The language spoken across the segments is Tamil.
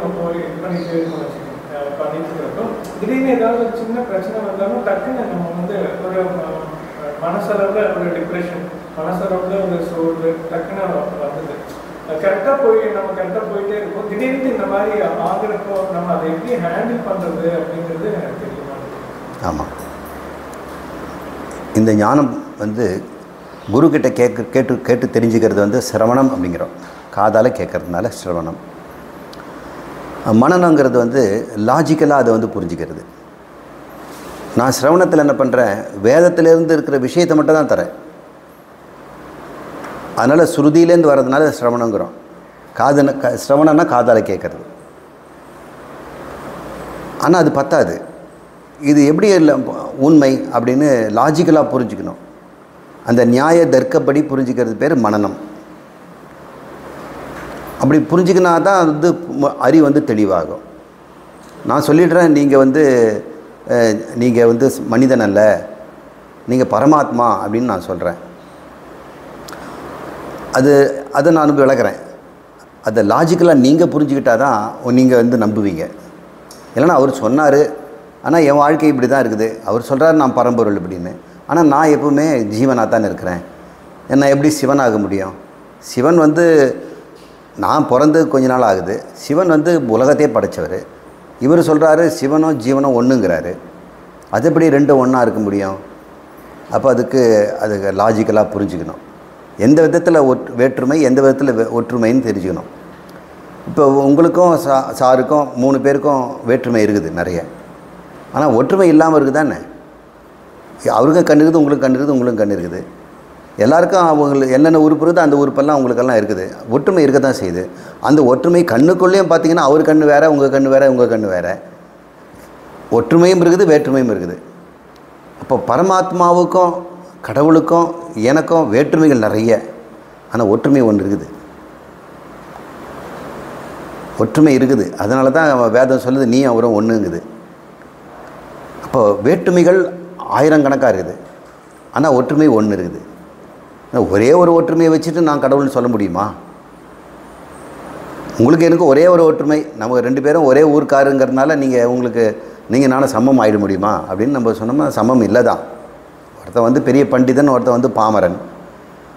நம்ம இது பண்ணிட்டு இருக்கோம் வச்சுக்கோங்க, பண்ணிட்டு இருக்கிறப்போ திடீர்னு ஏதாவது ஒரு சின்ன பிரச்சனை வந்தாலும் டக்குன்னு நம்ம வந்து ஒரு மனசளவில் ஒரு டிப்ரெஷன், மனசளவில் ஒரு சோர்வு டக்குன்னு வந்தது. கரெக்டாக நம்ம கரெக்டாக போயிட்டே இருக்கோம். திடீர்னு இந்த மாதிரி ஆகிறப்போ நம்ம அதை எப்படி ஹேண்டில் பண்ணுறது அப்படிங்கிறது எனக்கு தெரிய மாட்டேங்குது. ஆமாம், இந்த ஞானம் வந்து குருக்கிட்ட கேட்டு தெரிஞ்சுக்கிறது வந்து சிரவணம் அப்படிங்கிறோம். காதால் கேட்கறதுனால சிரவணம். மனநங்கிறது வந்து லாஜிக்கலாக அதை வந்து புரிஞ்சுக்கிறது. நான் சிரவணத்தில் என்ன பண்ணுறேன், வேதத்திலேருந்து இருக்கிற விஷயத்தை மட்டும் தான் தரேன். அதனால் ஸ்ருதியிலேருந்து வர்றதுனால சிரவணங்கிறோம். சிரவணம்னா காதால் கேட்குறது. ஆனால் அது பத்தாது. இது எப்படி இல்லை உண்மை அப்படின்னு லாஜிக்கலாக புரிஞ்சுக்கணும். அந்த நியாய தர்க்கப்படி புரிஞ்சுக்கிறது பேர் மனனம். அப்படி புரிஞ்சுக்கினா தான் வந்து அறிவு வந்து தெளிவாகும். நான் சொல்லிடுறேன், நீங்கள் வந்து மனிதன் அல்ல, நீங்கள் பரமாத்மா அப்படின்னு நான் சொல்கிறேன். அதை நான் விளக்குறேன். அதை லாஜிக்கலாக நீங்கள் புரிஞ்சுக்கிட்டால் தான் நீங்கள் வந்து நம்புவீங்க. இல்லைன்னா அவர் சொன்னார், ஆனால் என் வாழ்க்கை இப்படி தான் இருக்குது, அவர் சொல்கிறார் நான் பரம்பொருள் இப்படின்னு. ஆனால் நான் எப்பவுமே ஜீவனாக தான் இருக்கிறேன், என்ன எப்படி சிவனாக முடியும்? சிவன் வந்து நான் பிறந்து கொஞ்ச நாள் ஆகுது, சிவன் வந்து உலகத்தையே படைத்தவர். இவர் சொல்கிறாரு சிவனும் ஜீவனும் ஒன்றுங்கிறாரு. அது எப்படி ரெண்டும் ஒன்றா இருக்க முடியும்? அப்போ அதுக்கு லாஜிக்கலாக புரிஞ்சுக்கணும். எந்த விதத்தில் வேற்றுமை, எந்த விதத்தில் ஒற்றுமைன்னு தெரிஞ்சுக்கணும். இப்போ உங்களுக்கும் சாருக்கும் 3 பேருக்கும் வேற்றுமை இருக்குது நிறைய. ஆனால் ஒற்றுமை இல்லாமல் இருக்குது தானே. அவருக்கும் கண் இருக்குது, உங்களுக்கு கண் இருக்குது, உங்களுக்கும் கண் இருக்குது. எல்லாருக்கும் அவங்களுக்கு என்னென்ன உறுப்பு இருக்குது அந்த உறுப்பெல்லாம் உங்களுக்கெல்லாம் இருக்குது. ஒற்றுமை இருக்க தான் செய்யுது. அந்த ஒற்றுமை கண்ணுக்குள்ளேயும் பார்த்தீங்கன்னா அவர் கண் வேறு, உங்கள் கண் வேறு, உங்கள் கண் வேறு. ஒற்றுமையும் இருக்குது, வேற்றுமையும் இருக்குது. அப்போ பரமாத்மாவுக்கும் கடவுளுக்கும் எனக்கும் வேற்றுமைகள் நிறைய, ஆனால் ஒற்றுமை ஒன்று இருக்குது. ஒற்றுமை இருக்குது. அதனால தான் வேதம் சொல்லுது நீ அவரும் ஒன்றுங்குது. அப்போ வேற்றுமைகள் ஆயிரக்கணக்காக இருக்குது, ஆனால் ஒற்றுமை ஒன்று இருக்குது. ஒரே ஒரு ஒற்றுமையை வச்சுட்டு நான் கடவுள்னு சொல்ல முடியுமா? உங்களுக்கு எனக்கு ஒரே ஒரு ஒற்றுமை, நம்ம 2 பேரும் ஒரே ஊருக்காருங்கிறதுனால நீங்கள் நானும் சமம் ஆகிட முடியுமா அப்படின்னு நம்ம சொன்னோம்னா சமம் இல்லை தான். ஒருத்தன் வந்து பெரிய பண்டிதன், ஒருத்தன் வந்து பாமரன்.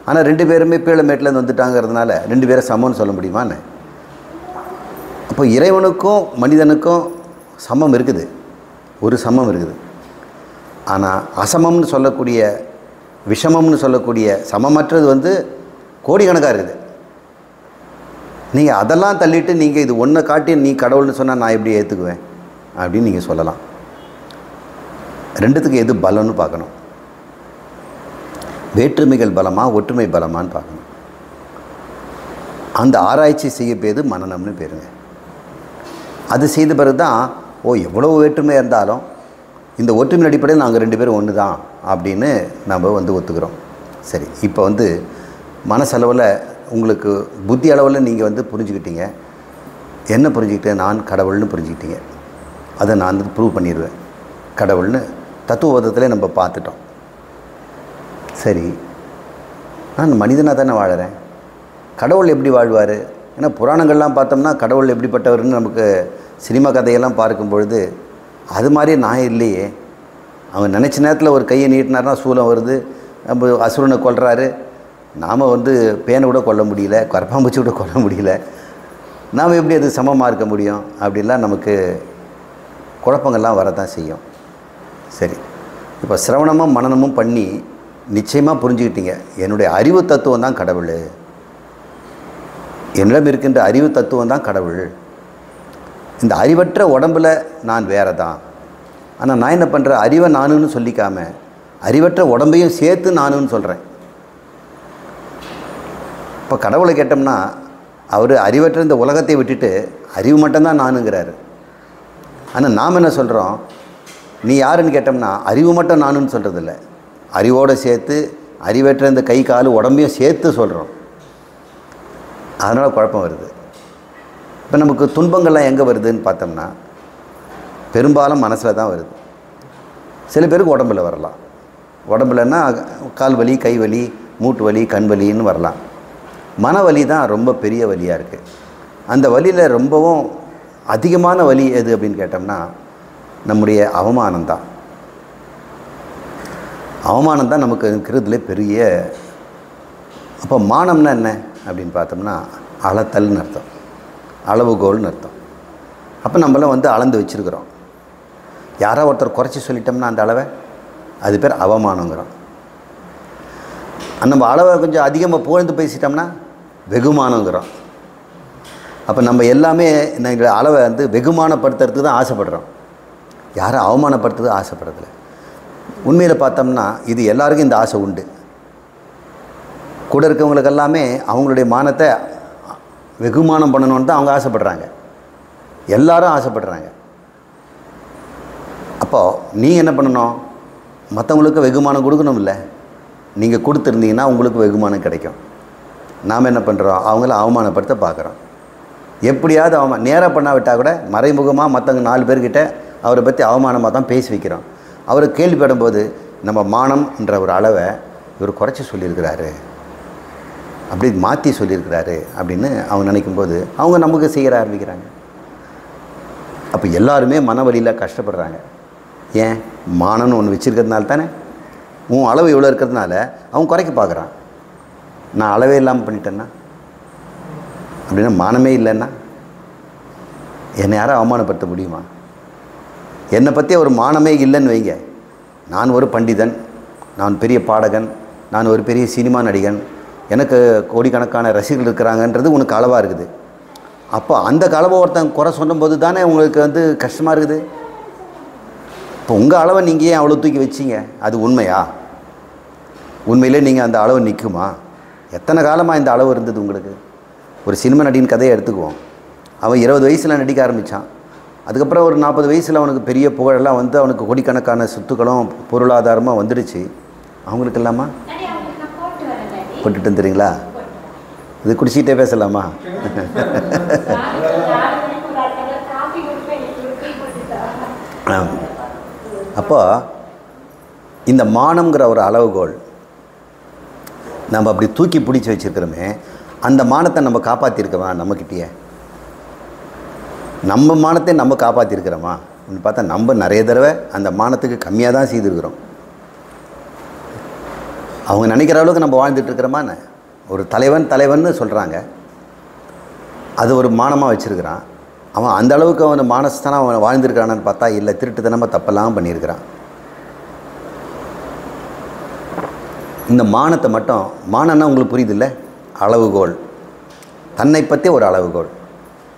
ஆனால் 2 பேருமே பீளமேட்டிலேருந்து வந்துட்டாங்கிறதுனால 2 பேரை சமம்னு சொல்ல முடியுமான்னு? அப்போ இறைவனுக்கும் மனிதனுக்கும் சமம் இருக்குது, ஒரு சமம் இருக்குது. ஆனால் அசமம்னு சொல்லக்கூடிய, விஷமம்னு சொல்லக்கூடிய சமமற்றது வந்து கோடிக்கணக்காக இருக்குது. நீங்கள் அதெல்லாம் தள்ளிட்டு நீங்கள் இது ஒன்றை காட்டி நீ கடவுள்னு சொன்னால் நான் எப்படி ஏற்றுக்குவேன் அப்படின்னு நீங்கள் சொல்லலாம். ரெண்டுத்துக்கு எது பலம்னு பார்க்கணும். வேற்றுமைகள் பலமா ஒற்றுமை பலமான்னு பார்க்கணும். அந்த ஆராய்ச்சி செய்ய பேர் மனநம்னு பேருங்க. அது செய்த பிறகு தான் எவ்வளோ வேற்றுமை இருந்தாலும் இந்த ஒற்றுமை அடிப்படையில் நாங்கள் 2 பேரும் ஒன்று தான் அப்படின்னு நம்ம வந்து ஒத்துக்கிறோம். சரி, இப்போ வந்து மனசளவில் உங்களுக்கு புத்தி அளவில் நீங்கள் வந்து புரிஞ்சுக்கிட்டீங்க. என்ன புரிஞ்சுக்கிட்டேன்? நான் கடவுள்னு புரிஞ்சுக்கிட்டீங்க. அதை நான் வந்து ப்ரூவ் பண்ணிடுவேன். கடவுள்னு தத்துவபோதத்தில் நம்ம பார்த்துட்டோம். சரி, நான் மனிதனாக தானே வாழறேன், கடவுள் எப்படி வாழ்வார்? ஏன்னா புராணங்கள்லாம் பார்த்தோம்னா கடவுள் எப்படிப்பட்டவர்னு நமக்கு சினிமா கதையெல்லாம் பார்க்கும் பொழுது அது மாதிரி நான் இல்லையே. அவன் நினச்ச நேரத்தில் ஒரு கையை நீட்டினார்னா சூலம் வருது, நம்ம அசுரனை கொல்றாரு. நாம் வந்து பேனை கூட கொல்ல முடியல, கரப்பாம்பூச்சி கூட கொல்ல முடியல. நாம் எப்படி அது சமமாக இருக்க முடியும்? அப்படின்லாம் நமக்கு குழப்பங்கள்லாம் வரதான் செய்யும். சரி, இப்போ சிரவணமும் மனனமும் பண்ணி நிச்சயமாக புரிஞ்சுக்கிட்டீங்க, என்னுடைய அறிவு தத்துவம் தான் கடவுள், என்னிடம் இருக்கின்ற அறிவு தத்துவம் தான் கடவுள். இந்த அறிவற்ற உடம்பில் நான் வேறு தான். ஆனால் நான் என்ன பண்ணுறேன், அறிவை நானுன்னு சொல்லிக்காம அறிவற்ற உடம்பையும் சேர்த்து நானுன்னு சொல்கிறேன். இப்போ கடவுளை கேட்டோம்னா அவர் அறிவற்ற இந்த உலகத்தை விட்டுட்டு அறிவு மட்டும்தான் நானுங்கிறாரு. ஆனால் நாம் என்ன சொல்கிறோம், நீ யாருன்னு கேட்டோம்னா அறிவு மட்டும் நானுன்னு சொல்கிறதில்ல, அறிவோடு சேர்த்து அறிவற்ற இந்த கை கால் உடம்பையும் சேர்த்து சொல்கிறோம். அதனால் குழப்பம் வருது. இப்போ நமக்கு துன்பங்கள்லாம் எங்கே வருதுன்னு பார்த்தோம்னா பெரும்பாலும் மனசில் தான் வருது. சில பேருக்கு உடம்பில் வரலாம். உடம்புலன்னா கால் வலி, கை வலி, மூட்டு வலி, கண் வலின்னு வரலாம். மனவலி தான் ரொம்ப பெரிய வலியாக இருக்குது. அந்த வலியில் ரொம்பவும் அதிகமான வலி எது அப்படின்னு கேட்டோம்னா நம்முடைய அவமானம்தான். அவமானம் தான் நமக்கு இருக்கிறதுல பெரிய. அப்போ மானம்னா என்ன அப்படின்னு பார்த்தோம்னா அளத்தல்னு அர்த்தம், அளவுகோல்னு அர்த்தம். அப்போ நம்மளாம் வந்து அளந்து வச்சுருக்கிறோம். யாரோ ஒருத்தர் குறைச்சி சொல்லிட்டோம்னா அந்த அளவை, அது பேர் அவமானங்கிறோம். நம்ம அளவை கொஞ்சம் அதிகமாக புகழ்ந்து பேசிட்டோம்னா வெகுமானங்கிறோம். அப்போ நம்ம எல்லாமே எங்கள் அளவை வந்து வெகுமானப்படுத்துறதுக்கு தான் ஆசைப்படுறோம், யாரும் அவமானப்படுத்துறது ஆசைப்படுறதில்ல. உண்மையில் பார்த்தோம்னா இது எல்லாருக்கும் இந்த ஆசை உண்டு. கூட இருக்கவங்களுக்கு எல்லாமே அவங்களுடைய மானத்தை வெகுமானம் பண்ணணுன்னு தான் அவங்க ஆசைப்படுறாங்க, எல்லாரும் ஆசைப்படுறாங்க. அப்போது நீங்கள் என்ன பண்ணணும், மற்றவங்களுக்கு வெகுமானம் கொடுக்கணும். இல்லை, நீங்கள் கொடுத்துருந்தீங்கன்னா உங்களுக்கு வெகுமானம் கிடைக்கும். நாம் என்ன பண்ணுறோம், அவங்கள அவமானப்படுத்த பார்க்குறோம். எப்படியாவது நேராக பண்ணாவிட்டால் கூட மறைமுகமாக மற்றவங்க 4 பேர்கிட்ட அவரை பற்றி அவமானமாக தான் பேசி வைக்கிறோம். அவரை கேள்விப்படும்போது நம்ம மானம்ன்ற ஒரு அளவை இவர் குறைச்சி சொல்லியிருக்கிறாரு, அப்படி மாற்றி சொல்லியிருக்கிறாரு அப்படின்னு அவங்க நினைக்கும்போது அவங்க நமக்கு செய்கிற ஆரம்பிக்கிறாங்க. அப்போ எல்லாருமே மன வலியில் கஷ்டப்படுறாங்க. ஏன், மானம்னு ஒன்று வச்சுருக்கிறதுனால தானே. உன் அளவு இவ்வளோ இருக்கிறதுனால அவன் குறைக்க பார்க்குறான். நான் அளவே இல்லாமல் பண்ணிட்டேன்னா அப்படின்னா மானமே இல்லைன்னா என்னை யாரும் அவமானப்படுத்த முடியுமா? என்னை பற்றி ஒரு மானமே இல்லைன்னு வைங்க. நான் ஒரு பண்டிதன், நான் பெரிய பாடகன், நான் ஒரு பெரிய சினிமா நடிகன், எனக்கு கோடிக்கணக்கான ரசிகர்கள் இருக்கிறாங்கன்றது உனக்கு அளவாக இருக்குது. அப்போ அந்த அளவை ஒருத்தன் குறை சொல்லும்போது தானே உங்களுக்கு வந்து கஷ்டமாக இருக்குது. இப்போ உங்கள் அளவை நீங்கள் ஏன் அவ்வளோ தூக்கி வச்சிங்க? அது உண்மையா? உண்மையிலே நீங்கள் அந்த அளவு நிற்குமா? எத்தனை காலமாக இந்த அளவு இருந்தது உங்களுக்கு? ஒரு சினிமா நடிகன் கதையை எடுத்துக்குவோம். அவன் 20 வயசில் நடிக்க ஆரம்பித்தான். அதுக்கப்புறம் ஒரு 40 வயசில் அவனுக்கு பெரிய புகழெல்லாம் வந்து அவனுக்கு கோடிக்கணக்கான சொத்துக்களும் பொருளாதாரமாக வந்துடுச்சு. அவங்களுக்கு இல்லாமா போட்டுட்டு தெரியுங்களா? இது குடிச்சிக்கிட்டே பேசலாமா? அப்போ இந்த மானம்ங்கிற ஒரு அளவுகோல் நம்ம அப்படி தூக்கி பிடிச்சி வச்சுருக்கிறோமே, அந்த மானத்தை நம்ம காப்பாற்றிருக்கோமா? நம்மக்கிட்டேயே நம்ம மானத்தை நம்ம காப்பாற்றிருக்கிறோமா அப்படின்னு பார்த்தா நம்ம நிறைய தடவை அந்த மானத்துக்கு கம்மியாக தான் செய்திருக்கிறோம். அவங்க நினைக்கிற அளவுக்கு நம்ம வாழ்ந்துட்டுருக்கிறோமா? ஒரு தலைவன்னு சொல்கிறாங்க, அது ஒரு மானமாக வச்சுருக்கிறான். அவன் அந்த அளவுக்கு அவன் மானஸ்தானம் அவன் வாழ்ந்துருக்கிறான்னு பார்த்தா இல்லை, திருட்டுத்தனமாக தப்பெல்லாம் பண்ணியிருக்கிறான். இந்த மானத்தை மட்டும், மானம்னா உங்களுக்கு புரியுது இல்லை, அளவுகோல், தன்னை பற்றி ஒரு அளவுகோல்.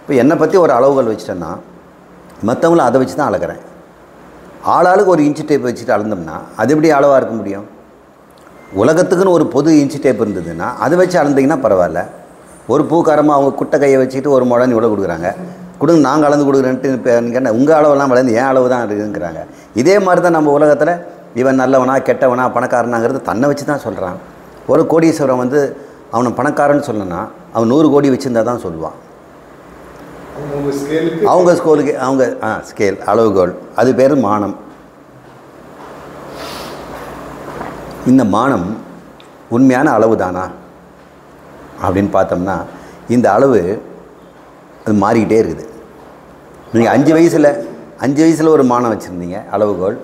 இப்போ என்னை பற்றி ஒரு அளவுகோல் வச்சுட்டேன்னா மற்றவங்களும் அதை வச்சு தான் அளக்கிறேன். ஆளாளுக்கு ஒரு இன்ச்சு டேப் வச்சுட்டு அளந்தோம்னா அது எப்படி அளவாக இருக்க முடியும்? உலகத்துக்குன்னு ஒரு பொது இன்ச்சு டேப் இருந்ததுன்னா அதை வச்சு அளந்தீங்கன்னா பரவாயில்ல. ஒரு பூக்காரமாக அவங்க குட்டை கையை வச்சுட்டு ஒரு முழன்னு இவ்வளோ கொடுக்குறாங்க, கொடுங்க நாங்கள் அளந்து கொடுக்குறேன்ட்டு. இப்போ கேட்டால் உங்கள் அளவெல்லாம் வளர்ந்து என் அளவு தான் இருக்குங்கிறாங்க. இதே மாதிரி தான் நம்ம உலகத்தில் இவன் நல்லவனா கெட்டவனா பணக்காரனாங்கிறது தன்னை வச்சு தான் சொல்கிறான். ஒரு கோடீஸ்வரன் வந்து அவனை பணக்காரன்னு சொல்லணும்னா அவன் 100 கோடி வச்சுருந்தா தான் சொல்லுவான். அவங்க ஸ்கேலுக்கு அவங்க ஸ்கேல் அளவுகோல், அது பேர் மானம். இந்த மானம் உண்மையான அளவு தானா அப்படின்னு பார்த்தோம்னா இந்த அளவு அது மாறிக்கிட்டே இருக்குது. நீங்கள் 5 வயசில் ஒரு மானம் வச்சுருந்தீங்க அளவுகோல்,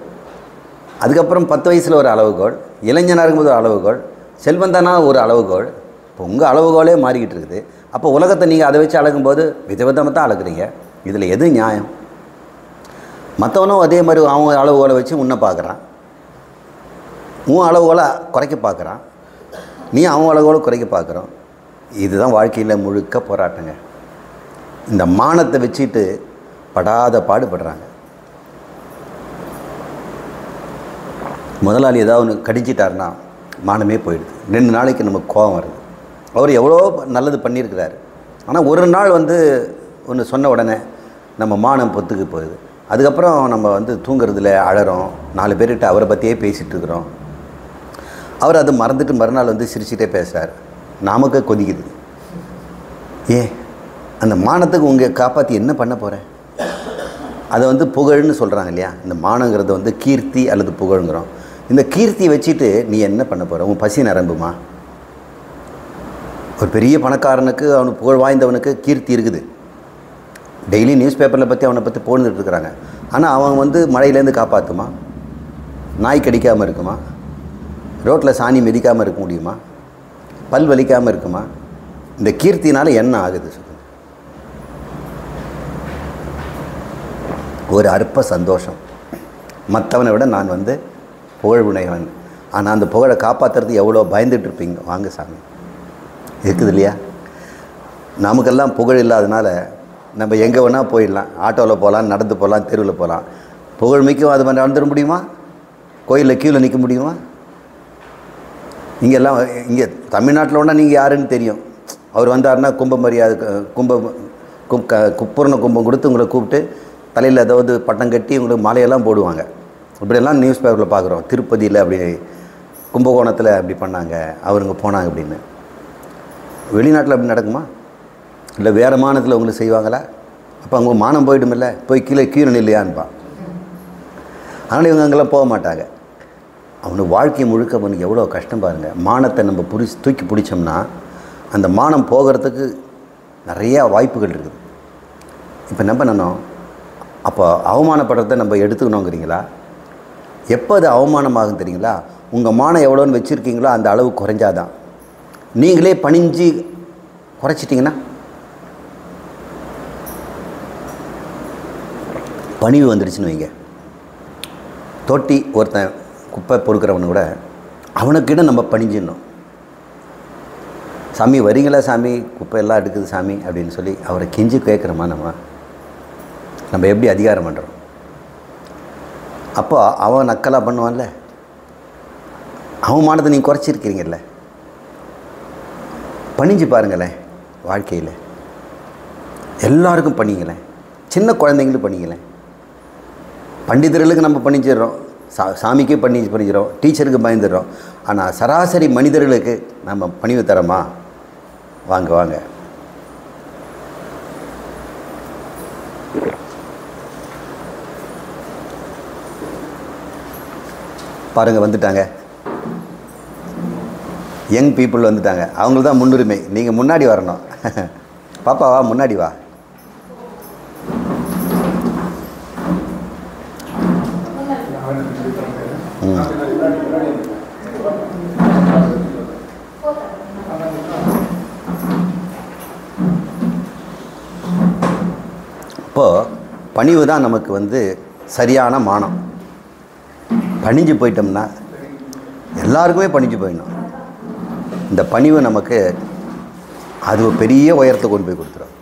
அதுக்கப்புறம் 10 வயசில் ஒரு அளவுகோல், இளைஞனாக இருக்கும்போது ஒரு அளவுகோல், செல்வந்தானா ஒரு அளவுகோல். இப்போ உங்கள் அளவுகோலே மாறிக்கிட்டு இருக்குது. அப்போ உலகத்தை நீங்கள் அதை வச்சு அளக்கும்போது விதவிதமாக தான் அளக்குறீங்க. இதில் எது நியாயம்? மற்றவனும் அதே மாதிரி அவங்க அளவுகோலை வச்சு முன்ன பார்க்குறான், உன் அளவுகோலை குறைக்க பார்க்குறான், நீ அவன் அளவுகோலை குறைக்க பார்க்குறோம். இதுதான் வாழ்க்கையில் முழுக்க போராட்டங்க. இந்த மானத்தை வச்சுட்டு படாத பாடுபடுறாங்க. முதலாளி ஏதாவது ஒன்று கடிச்சிட்டாருன்னா மானமே போயிடுது. 2 நாளைக்கு நமக்கு கோபம் வருது. அவர் எவ்வளோ நல்லது பண்ணியிருக்கிறார், ஆனால் ஒரு நாள் வந்து ஒன்று சொன்ன உடனே நம்ம மானம் பொத்துக்கு போகுது. அதுக்கப்புறம் நம்ம வந்து தூங்குறதுல அழறோம், 4 பேர்கிட்ட அவரை பற்றியே பேசிகிட்டு இருக்கிறோம். அவர் அதை மறந்துட்டு மறுநாள் வந்து சிரிச்சுட்டே பேசுகிறார், நமக்கு கொதிக்குது. ஏன் அந்த மானத்துக்கு உங்கள் காப்பாற்றி என்ன பண்ண போகிறேன்? அதை வந்து புகழ்னு சொல்கிறாங்க இல்லையா? இந்த மானங்கிறது வந்து கீர்த்தி அல்லது புகழுங்கிறோம். இந்த கீர்த்தியை வச்சுட்டு நீ என்ன பண்ண போகிற? உன் பசி நிரம்புமா? ஒரு பெரிய பணக்காரனுக்கு அவனுக்கு புகழ் வாய்ந்தவனுக்கு கீர்த்தி இருக்குது, டெய்லி நியூஸ் பேப்பரில் பற்றி அவனை பற்றி போட்டுட்டு இருக்கிறாங்க. ஆனால் அவன் வந்து மழையிலேருந்து காப்பாற்றுமா? நாய் கடிக்காமல் இருக்குமா? ரோட்டில் சாணி மிதிக்காமல் இருக்க முடியுமா? பல் வலிக்காமல் இருக்குமா? இந்த கீர்த்தினால் என்ன ஆகுது சொல்லுங்கள்? ஒரு அற்ப சந்தோஷம். மற்றவனை விட நான் வந்து புகழ் உடையவன். ஆனால் அந்த புகழை காப்பாற்றுறது எவ்வளோ பயந்துட்டு இருப்பீங்க. வாங்க சாமி, இருக்குது இல்லையா? நமக்கெல்லாம் புகழ் இல்லாதனால நம்ம எங்கே வேணால் போயிடலாம். ஆட்டோவில் போகலாம், நடந்து போகலாம், தெருவில் போகலாம். புகழ் மிக்கும் அது மாதிரி நடந்துட முடியுமா? கோயிலில் கியூவில் நிற்க முடியுமா? இங்கெல்லாம் இங்கே தமிழ்நாட்டில் ஒன்றா நீங்கள் யாருன்னு தெரியும். அவர் வந்தாருன்னா கும்ப மரியாதை பூர்ண கும்பம் கொடுத்து உங்களை கூப்பிட்டு தலையில் ஏதாவது பட்டம் கட்டி உங்களுக்கு மாலையெல்லாம் போடுவாங்க. இப்படியெல்லாம் நியூஸ் பேப்பரில் பார்க்குறோம். திருப்பதியில் அப்படி, கும்பகோணத்தில் அப்படி பண்ணாங்க, அவருங்க போனாங்க அப்படின்னு. வெளிநாட்டில் அப்படி நடக்குமா? இல்லை வேறு மாநிலத்தில் உங்களுக்கு செய்வாங்களா? அப்போ அவங்க மானம் போய்டுமில்ல, போய் கீழே நில்லையான்பா. அதனால் இவங்க அங்கெல்லாம் போக மாட்டாங்க. அவனுக்கு வாழ்க்கை முழுக்க அவனுக்கு எவ்வளோ கஷ்டம் பாருங்கள். மானத்தை நம்ம தூக்கி பிடிச்சோம்னா அந்த மானம் போகிறதுக்கு நிறையா வாய்ப்புகள் இருக்குது. இப்போ என்ன பண்ணணும்? அப்போ அவமானப்படுறதை நம்ம எடுத்துக்கணுங்கிறீங்களா? எப்போ அது அவமானமாகும் தெரியுங்களா? உங்கள் மானம் எவ்வளோன்னு வச்சுருக்கீங்களோ அந்த அளவு குறைஞ்சாதான். நீங்களே பணிஞ்சு குறைச்சிட்டிங்கன்னா, பணிவு வந்துடுச்சுன்னு வைங்க. தொட்டி ஒருத்தன் குப்பை பொறுக்கிறவனு கூட அவனுக்கிட்ட நம்ம பணிஞ்சிடணும். சாமி வரீங்களா சாமி, குப்பையெல்லாம் எடுக்குது சாமி அப்படின்னு சொல்லி அவரை கெஞ்சி கேட்குறோமா? நம்ம எப்படி அதிகாரம் பண்ணுறோம்? அப்போ அவன் நக்கலாக பண்ணுவான்ல. அவமானத்தை நீங்கள் குறைச்சிருக்கிறீங்கல்ல. பணிஞ்சு பாருங்களேன். வாழ்க்கையில் எல்லாருக்கும் பண்ணிங்களேன். சின்ன குழந்தைங்களும் பண்ணிங்களேன். பண்டிதர்களுக்கு நம்ம பணிச்சிடுறோம், சாமிக்கே பண்ணிச்சிடுறோம், டீச்சருக்கு பயந்துடுறோம். ஆனால் சராசரி மனிதர்களுக்கு நம்ம பணிவு தரமா? வாங்க வாங்க. பாருங்கள், வந்துட்டாங்க. யங் பீப்புள் வந்துட்டாங்க. அவங்களுக்கு தான் முன்னுரிமை. நீங்கள் முன்னாடி வரணும். பாப்பாவா, முன்னாடி வா. இப்போது பணிவு தான் நமக்கு வந்து சரியான மானம். பணிஞ்சு போயிட்டோம்னா எல்லாருக்குமே பணிஞ்சு போயிடணும். இந்த பணிவு நமக்கு அது ஒரு பெரிய உயரத்தை கொண்டு போய் கொடுத்துரும்.